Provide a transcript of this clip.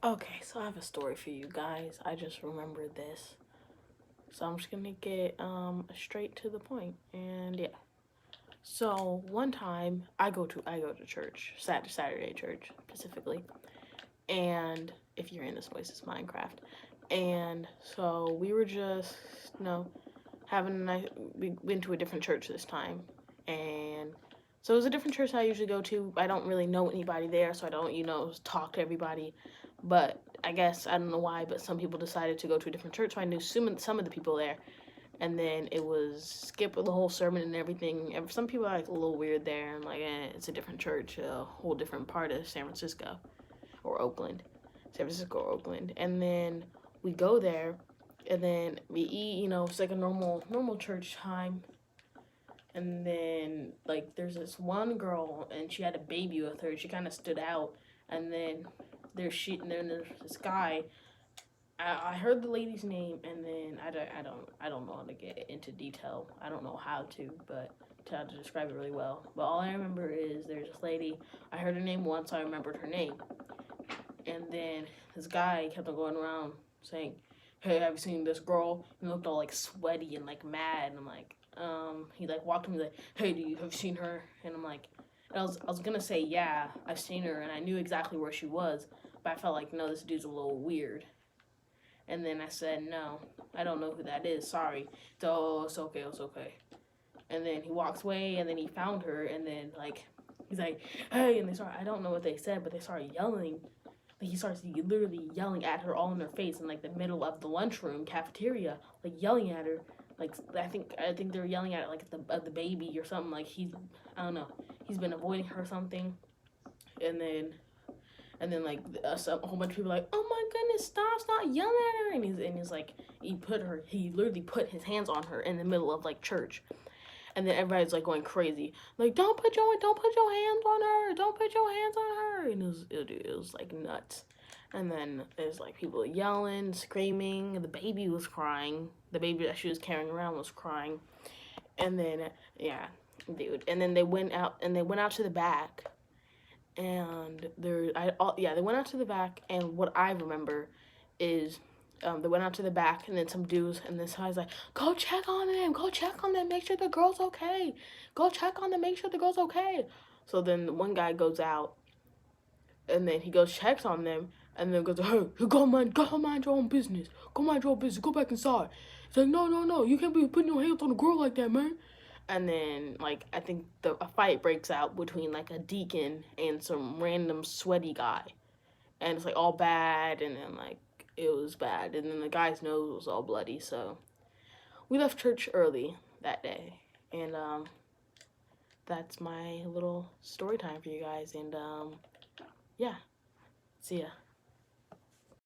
Okay, so I have a story for you guys. I just remembered this. So I'm just gonna get straight to the point. And yeah. So one time I go to church, Saturday church specifically. And if you're in this voice, it's Minecraft. And so we were just, you know, having a nice, we went to a different church this time. And so it was a different church I usually go to. I don't really know anybody there, so I don't, talk to everybody. But I guess, I don't know why, but some people decided to go to a different church, so I knew some of the people there. And then it was skip the whole sermon and everything. And some people are like a little weird there. I'm like, it's a different church, a whole different part of San Francisco or Oakland. San Francisco or Oakland. And then we go there and then we eat, it's like a normal church time. And then like there's this one girl and she had a baby with her. She kind of stood out. And then there's this guy. I heard the lady's name, and then I don't know how to get into detail. I don't know how to, but to how to describe it really well. But all I remember is there's this lady. I heard her name once. I remembered her name, and then this guy kept on going around saying, "Hey, have you seen this girl?" And he looked all like sweaty and like mad. And I'm like, he like walked to me like, "Hey, have you seen her?" And I'm like, I was gonna say yeah, I've seen her, and I knew exactly where she was, but I felt like no, this dude's a little weird. And then I said, no, I don't know who that is. Sorry. So it's okay. It's okay. And then he walks away, and then he found her, and then like he's like, hey, and they start. I don't know what they said, but they started yelling. Like he starts literally yelling at her all in her face in like the middle of the lunchroom cafeteria, like yelling at her. Like I think they were yelling at her like the baby or something. Like I don't know. He's been avoiding her or something, and then like a whole bunch of people are like, oh my goodness, stop yelling at her. And he's like, he literally put his hands on her in the middle of like church. And then everybody's like going crazy, like don't put your hands on her, don't put your hands on her. And it was like nuts. And then there's like people yelling, screaming. The baby was crying. The baby that she was carrying around was crying. And then yeah, dude. And then they went out to the back, and they went out to the back, and what I remember is they went out to the back, and then some dudes, and this guy's like, go check on them, make sure the girl's okay, go check on them, make sure the girl's okay. So then one guy goes out, and then he goes checks on them, and then goes, hey, go mind your own business, go back inside. He's like, no, you can't be putting your hands on a girl like that, man. And then like I think a fight breaks out between like a deacon and some random sweaty guy, and it's like all bad, and then like it was bad, and then the guy's nose was all bloody. So we left church early that day, and that's my little story time for you guys. And yeah, see ya.